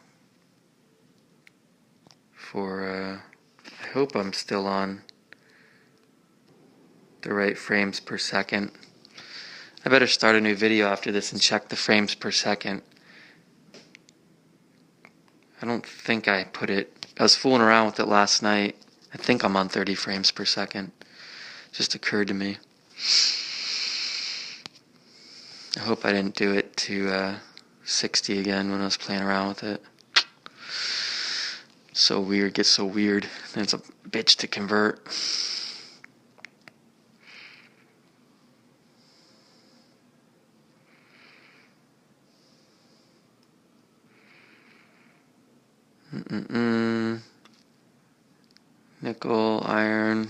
Speaker 1: I hope I'm still on the right frames per second. I better start a new video after this and check the frames per second. I don't think I put it... I was fooling around with it last night. I think I'm on 30 frames per second. Just occurred to me. I hope I didn't do it to 60 again when I was playing around with it. So weird, gets so weird. Then it's a bitch to convert. Nickel, iron,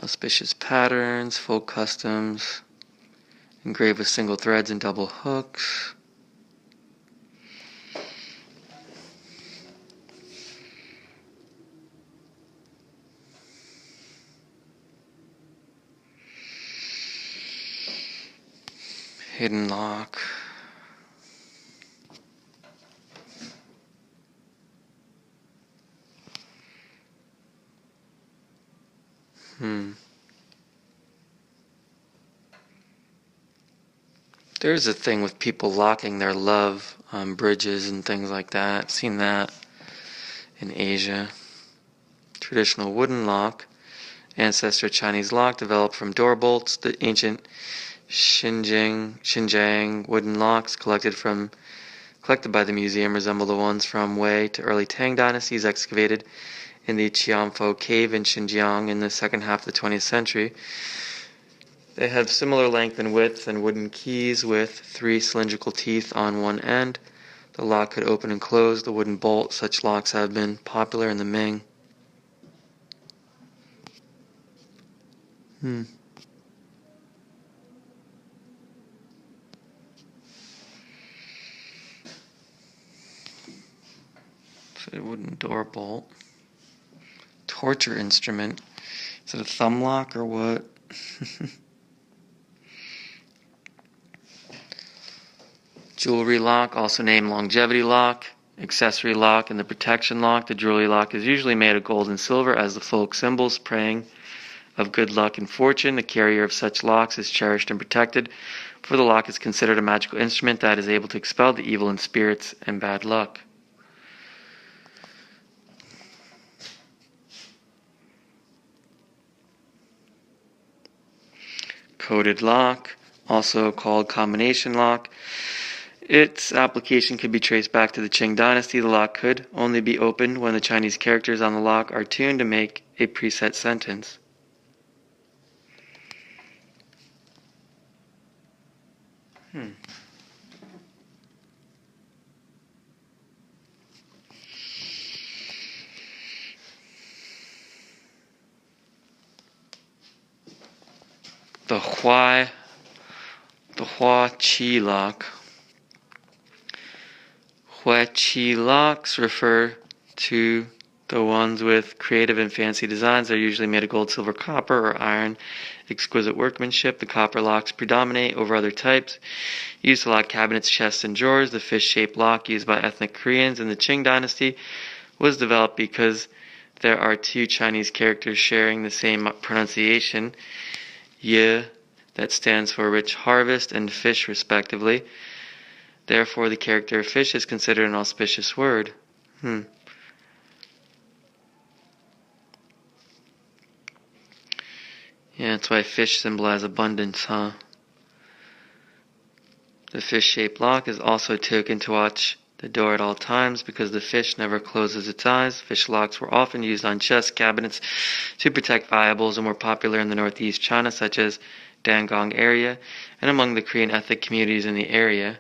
Speaker 1: auspicious patterns, full customs, engraved with single threads and double hooks. Hidden lock. There's a thing with people locking their love on bridges and things like that. I've seen that in Asia. Traditional wooden lock. Ancestor Chinese lock developed from door bolts. The ancient Xinjiang wooden locks collected by the museum resemble the ones from Wei to early Tang dynasties excavated in the Qianfo cave in Xinjiang in the second half of the 20th century. They have similar length and width and wooden keys with 3 cylindrical teeth on one end. The lock could open and close the wooden bolt. Such locks have been popular in the Ming. So a wooden door bolt. Torture instrument. Is it a thumb lock or what? Jewelry lock, also named longevity lock, accessory lock, and the protection lock. The jewelry lock is usually made of gold and silver as the folk symbols, praying of good luck and fortune. The carrier of such locks is cherished and protected, for the lock is considered a magical instrument that is able to expel the evil in spirits and bad luck. Coded lock, also called combination lock. Its application could be traced back to the Qing dynasty. The lock could only be opened when the Chinese characters on the lock are tuned to make a preset sentence. The Hua Qi lock. Hua Qi locks refer to the ones with creative and fancy designs. They're usually made of gold, silver, copper, or iron. Exquisite workmanship. The copper locks predominate over other types. Used to lock cabinets, chests, and drawers. The fish-shaped lock used by ethnic Koreans in the Qing dynasty was developed because there are 2 Chinese characters sharing the same pronunciation. Ye, that stands for rich harvest, and fish respectively. Therefore, the character fish is considered an auspicious word. Yeah, that's why fish symbolize abundance, huh? The fish-shaped lock is also a token to watch the door at all times because the fish never closes its eyes. Fish locks were often used on chest cabinets to protect valuables and were popular in the northeast China, such as Dangong area, and among the Korean ethnic communities in the area.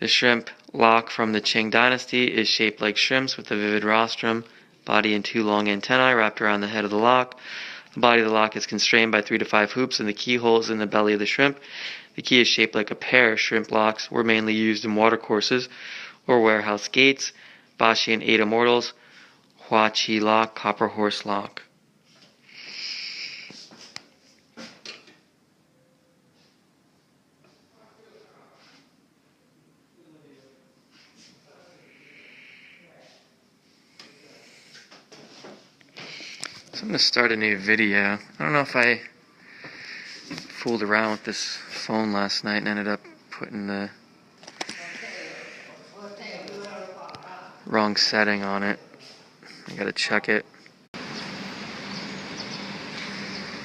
Speaker 1: The shrimp lock from the Qing dynasty is shaped like shrimps with a vivid rostrum, body and 2 long antennae wrapped around the head of the lock. The body of the lock is constrained by 3 to 5 hoops and the keyholes in the belly of the shrimp. The key is shaped like a pear. Shrimp locks were mainly used in watercourses or warehouse gates. Bashi and 8 immortals. Hua Qi lock, copper horse lock. So I'm going to start a new video. I don't know if I fooled around with this phone last night and ended up putting the wrong setting on it. I gotta check it.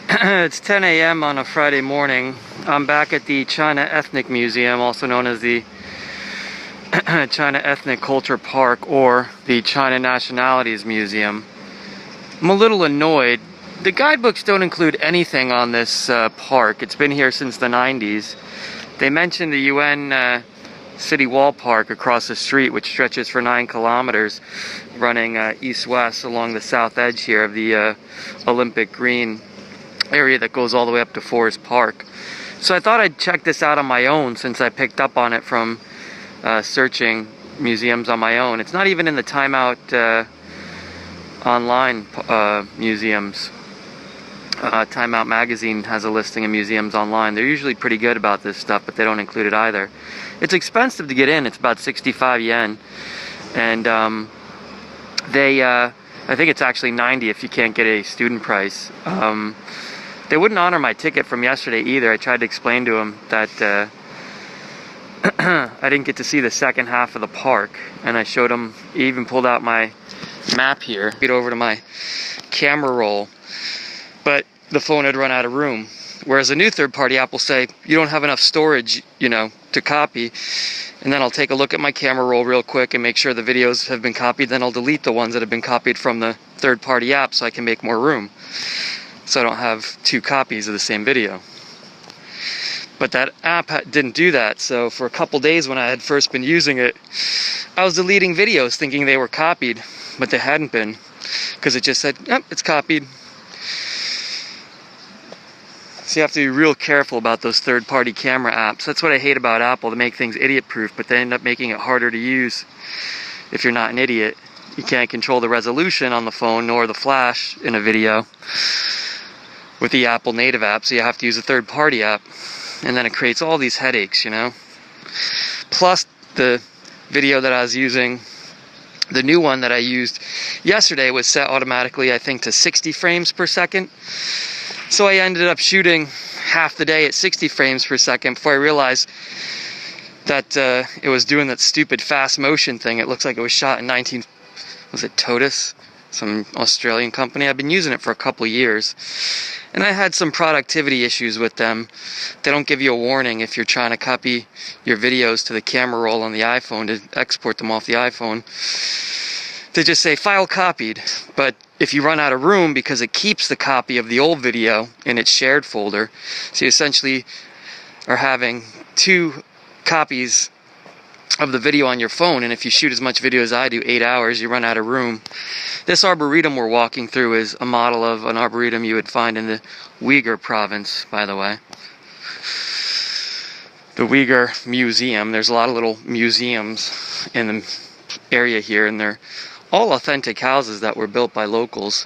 Speaker 1: It's 10 a.m. on a Friday morning. I'm back at the China Ethnic Museum, also known as the China Ethnic Culture Park or the China Nationalities Museum. I'm a little annoyed. The guidebooks don't include anything on this park. It's been here since the 90s. They mentioned the UN City Wall Park across the street, which stretches for 9 kilometers, running east-west along the south edge here of the Olympic Green area that goes all the way up to Forest Park. So I thought I'd check this out on my own since I picked up on it from searching museums on my own. It's not even in the Time Out online museums. Time Out magazine has a listing of museums online. They're usually pretty good about this stuff, but they don't include it either. It's expensive to get in. It's about 65 yen. And I think it's actually 90 if you can't get a student price. They wouldn't honor my ticket from yesterday either. I tried to explain to them that I didn't get to see the second half of the park. And I showed them, even pulled out my map here, get over to my camera roll. But the phone had run out of room. Whereas a new third-party app will say, you don't have enough storage, to copy. And then I'll take a look at my camera roll real quick and make sure the videos have been copied. Then I'll delete the ones that have been copied from the third-party app so I can make more room. So I don't have 2 copies of the same video. But that app didn't do that. So for a couple days when I had first been using it, I was deleting videos thinking they were copied, but they hadn't been. Because it just said, yep, it's copied. So you have to be real careful about those third-party camera apps. That's what I hate about Apple. They make things idiot-proof, but they end up making it harder to use if you're not an idiot. You can't control the resolution on the phone nor the flash in a video with the Apple native app, so you have to use a third-party app. And then it creates all these headaches, Plus, the video that I was using, the new one that I used yesterday was set automatically, I think, to 60 frames per second. So I ended up shooting half the day at 60 frames per second before I realized that it was doing that stupid fast motion thing. It looks like it was shot in was it Totus? Some Australian company. I've been using it for a couple years. And I had some productivity issues with them. They don't give you a warning if you're trying to copy your videos to the camera roll on the iPhone to export them off the iPhone. They just say, file copied. But if you run out of room, because it keeps the copy of the old video in its shared folder, so you essentially are having 2 copies of the video on your phone, and if you shoot as much video as I do, 8 hours, you run out of room. This arboretum we're walking through is a model of an arboretum you would find in the Uyghur province, by the way. The Uyghur Museum. There's a lot of little museums in the area here, and they're all authentic houses that were built by locals.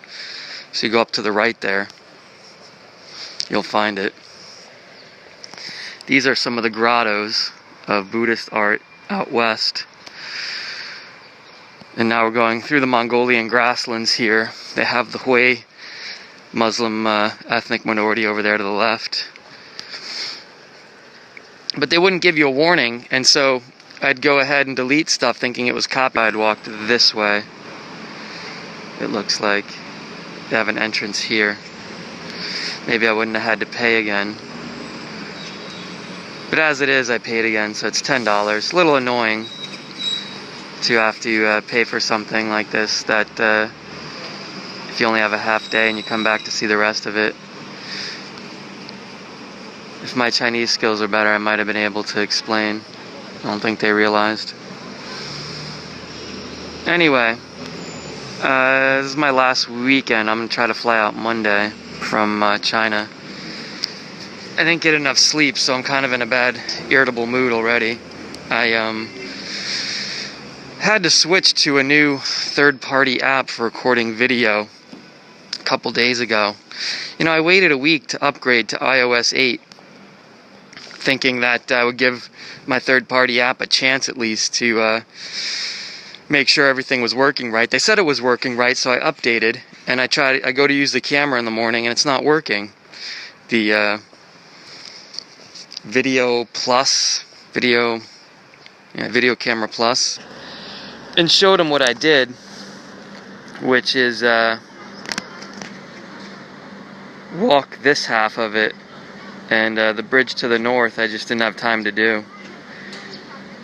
Speaker 1: So you go up to the right there, you'll find it. These are some of the grottos of Buddhist art out west. And now we're going through the Mongolian grasslands here. They have the Hui Muslim ethnic minority over there to the left. But they wouldn't give you a warning, and so I'd go ahead and delete stuff thinking it was copied. I'd walked this way. It looks like they have an entrance here. Maybe I wouldn't have had to pay again. But as it is, I paid again, so it's $10. A little annoying. to have to pay for something like this, that if you only have a half day and you come back to see the rest of it. If my Chinese skills are better, I might have been able to explain. I don't think they realized. Anyway, this is my last weekend. I'm going to try to fly out Monday from China. I didn't get enough sleep, so I'm kind of in a bad, irritable mood already. I had to switch to a new third-party app for recording video a couple days ago. You know, I waited a week to upgrade to iOS 8, thinking that I would give my third-party app a chance at least to make sure everything was working right. They said it was working right, so I updated, and I go to use the camera in the morning, and it's not working. The Video Camera Plus, and showed them what I did, which is walk this half of it, and the bridge to the north I just didn't have time to do.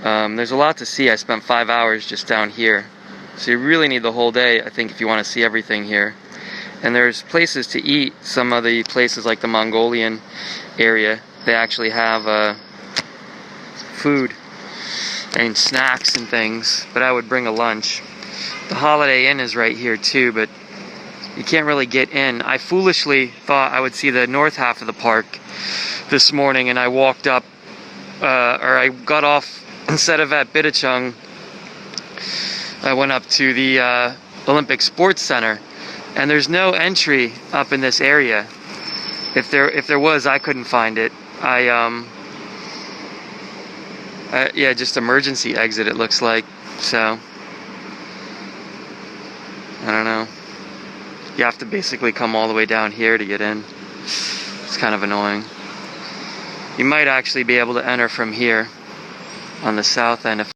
Speaker 1: There's a lot to see. I spent 5 hours just down here, so you really need the whole day, I think, if you want to see everything here. And there's places to eat. Some of the places, like the Mongolian area, they actually have food and snacks and things, but I would bring a lunch. The Holiday Inn is right here too, but you can't really get in. I foolishly thought I would see the north half of the park this morning, and I walked up, or I got off, instead of at Bidacheng, I went up to the Olympic Sports Center, and there's no entry up in this area. If there was, I couldn't find it. Yeah, just emergency exit it looks like. So I don't know. You have to basically come all the way down here to get in. It's kind of annoying. You might actually be able to enter from here on the south end if